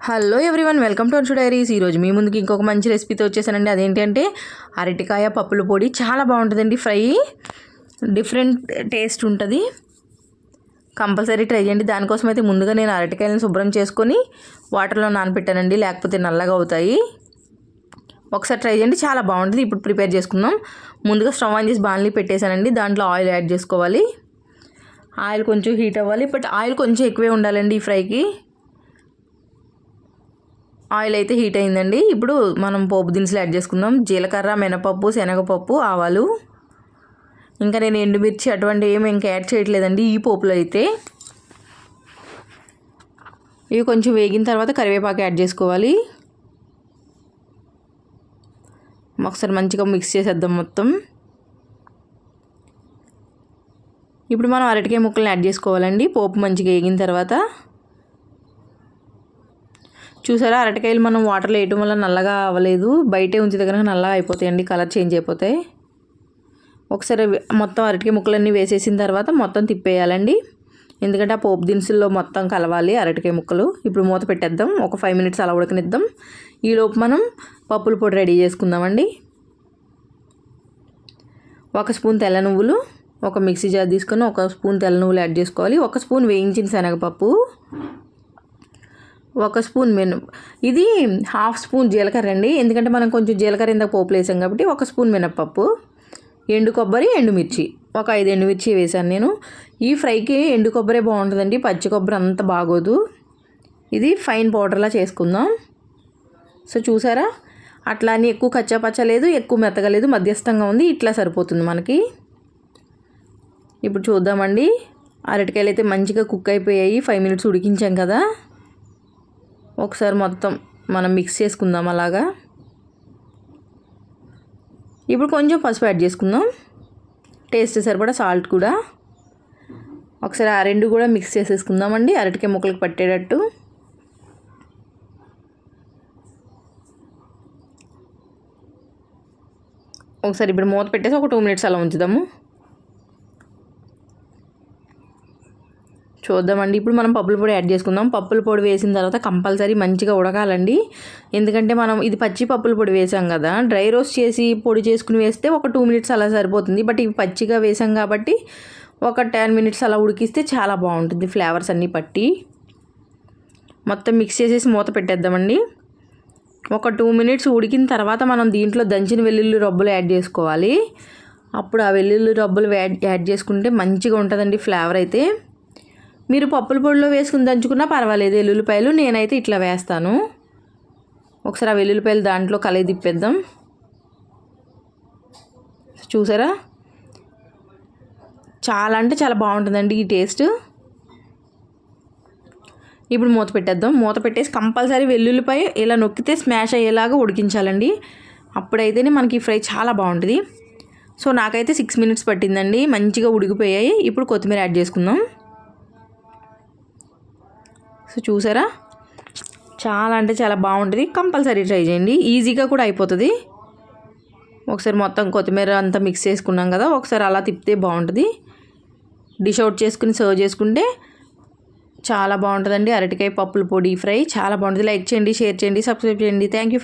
Hello everyone, welcome to Anshu diaries. ఈరోజు మీ ముందుకి ఇంకొక మంచి రెసిపీతో వచ్చేసానండి. అదేంటంటే అరటికాయ పప్పుల పొడి. చాలా బాగుంటుందండి ఫ్రై, డిఫరెంట్ టేస్ట్ ఉంటుంది. కంపల్సరీ ట్రై చేయండి. దానికోసం అయితే ముందుగా నేను అరటికాయలను శుభ్రం చేసుకొని వాటర్లో నానబెట్టానండి, లేకపోతే నల్లగా అవుతాయి. ఒకసారి ట్రై చేయండి, చాలా బాగుంటుంది. ఇప్పుడు ప్రిపేర్ చేసుకుందాం. ముందుగా స్టవ్ ఆన్ చేసి బాణలి పెట్టేశానండి. దాంట్లో ఆయిల్ యాడ్ చేసుకోవాలి. ఆయిల్ కొంచెం హీట్ అవ్వాలి, బట్ ఆయిల్ కొంచెం ఎక్కువే ఉండాలండి ఈ ఫ్రైకి. ఆయిల్ అయితే హీట్ అయిందండి. ఇప్పుడు మనం పోపు దినుసులు యాడ్ చేసుకుందాం. జీలకర్ర, మినపప్పు, శనగపప్పు, ఆవాలు. ఇంకా నేను ఎండుమిర్చి అటువంటి ఏమి ఇంకా యాడ్ చేయట్లేదండి ఈ పోపులో అయితే. ఇవి కొంచెం వేగిన తర్వాత కరివేపాకు యాడ్ చేసుకోవాలి. ఒకసారి మంచిగా మిక్స్ చేసేద్దాం మొత్తం. ఇప్పుడు మనం అరటికాయ ముక్కలను యాడ్ చేసుకోవాలండి. పోపు మంచిగా వేగిన తర్వాత చూసారా, అరటికాయలు మనం వాటర్లో వేయటం వల్ల నల్లగా అవ్వలేదు. బయటే ఉంచితే కనుక నల్లగా అయిపోతాయండి, కలర్ చేంజ్ అయిపోతాయి. ఒకసారి మొత్తం అరటికాయ ముక్కలన్నీ వేసేసిన తర్వాత మొత్తం తిప్పేయాలండి, ఎందుకంటే ఆ పోపు దినుసుల్లో మొత్తం కలవాలి అరటికాయ ముక్కలు. ఇప్పుడు మూత పెట్టేద్దాం, ఒక 5 మినిట్స్ అలా ఉడకనిద్దాం. ఈలోపు మనం పప్పుల పొడి రెడీ చేసుకుందామండి. 1 స్పూన్ తెల్ల నువ్వులు, ఒక మిక్సీ జార్ తీసుకొని 1 స్పూన్ తెల్ల నువ్వులు యాడ్ చేసుకోవాలి. 1 స్పూన్ వేయించిన శనగపప్పు, 1 స్పూన్ ఇది 1/2 స్పూన్ జీలకర్ర అండి, ఎందుకంటే మనం కొంచెం జీలకర్ర ఇందాక పోపులు వేసాం కాబట్టి. 1 స్పూన్ మినప్పప్పు, ఎండు కొబ్బరి, ఎండుమిర్చి, ఒక 5 ఎండుమిర్చి వేసాను నేను. ఈ ఫ్రైకి ఎండు కొబ్బరే బాగుంటుందండి, పచ్చి కొబ్బరి అంత బాగోదు. ఇది ఫైన్ పౌడర్లా చేసుకుందాం. సో చూసారా, అట్లా అని ఎక్కువ కచ్చాపచ్చ లేదు, ఎక్కువ మెత్తగా లేదు, మధ్యస్థంగా ఉంది. ఇట్లా సరిపోతుంది మనకి. ఇప్పుడు చూద్దామండి. అరటికాయలు అయితే మంచిగా కుక్ అయిపోయాయి. 5 మినిట్స్ ఉడికించాం కదా. ఒకసారి మొత్తం మనం మిక్స్ చేసుకుందాం అలాగా. ఇప్పుడు కొంచెం పసుపు యాడ్ చేసుకుందాం, టేస్ట్ సరిపడా సాల్ట్ కూడా. ఒకసారి ఆ రెండు కూడా మిక్స్ చేసేసుకుందామండి అరటికాయ ముక్కలకు పట్టేటట్టు. ఒకసారి ఇప్పుడు మూత పెట్టేసి ఒక 2 మినిట్స్ అలా ఉంచుదాము. చూద్దామండి. ఇప్పుడు మనం పప్పుల పొడి యాడ్ చేసుకుందాం. పప్పుల పొడి వేసిన తర్వాత కంపల్సరీ మంచిగా ఉడకాలండి, ఎందుకంటే మనం ఇది పచ్చి పప్పుల పొడి వేసాం కదా. డ్రై రోస్ట్ చేసి పొడి చేసుకుని వేస్తే ఒక 2 మినిట్స్ అలా సరిపోతుంది. బట్ ఇవి పచ్చిగా వేసాం కాబట్టి ఒక 10 మినిట్స్ అలా ఉడికిస్తే చాలా బాగుంటుంది, ఫ్లేవర్స్ అన్నీ పట్టి. మొత్తం మిక్స్ చేసేసి మూత పెట్టేద్దామండి. ఒక 2 మినిట్స్ ఉడికిన తర్వాత మనం దీంట్లో దంచిన వెల్లుల్లి రబ్బులు యాడ్ చేసుకోవాలి. అప్పుడు ఆ వెల్లుల్లి రబ్బులు యాడ్ చేసుకుంటే మంచిగా ఉంటుందండి ఫ్లేవర్ అయితే. మీరు పప్పుల పొడిలో వేసుకుని దంచుకున్నా పర్వాలేదు వెల్లుల్లిపాయలు, నేనైతే ఇట్లా వేస్తాను. ఒకసారి ఆ వెల్లుల్లిపాయలు దాంట్లో కలయి తిప్పేద్దాం. చూసారా, చాలా అంటే చాలా బాగుంటుందండి ఈ టేస్ట్. ఇప్పుడు మూత పెట్టేద్దాం. మూత పెట్టేసి కంపల్సరీ వెల్లుల్లిపాయ ఇలా నొక్కితే స్మాష్ అయ్యేలాగా ఉడికించాలండి, అప్పుడైతేనే మనకి ఫ్రై చాలా బాగుంటుంది. సో నాకైతే 6 మినిట్స్ పట్టిందండి, మంచిగా ఉడికిపోయాయి. ఇప్పుడు కొత్తిమీర యాడ్ చేసుకుందాం. సో చూసారా, చాలా అంటే చాలా బాగుంటుంది. కంపల్సరీ ట్రై చేయండి, ఈజీగా కూడా అయిపోతుంది. ఒకసారి మొత్తం కొత్తిమీర అంతా మిక్స్ చేసుకున్నాం కదా, ఒకసారి అలా తిప్పితే బాగుంటుంది. డిష్ అవుట్ చేసుకుని సర్వ్ చేసుకుంటే చాలా బాగుంటుందండి అరటికాయ పప్పుల పొడి ఫ్రై. చాలా బాగుంటుంది. లైక్ చేయండి, షేర్ చేయండి, సబ్స్క్రైబ్ చేయండి. Thank you.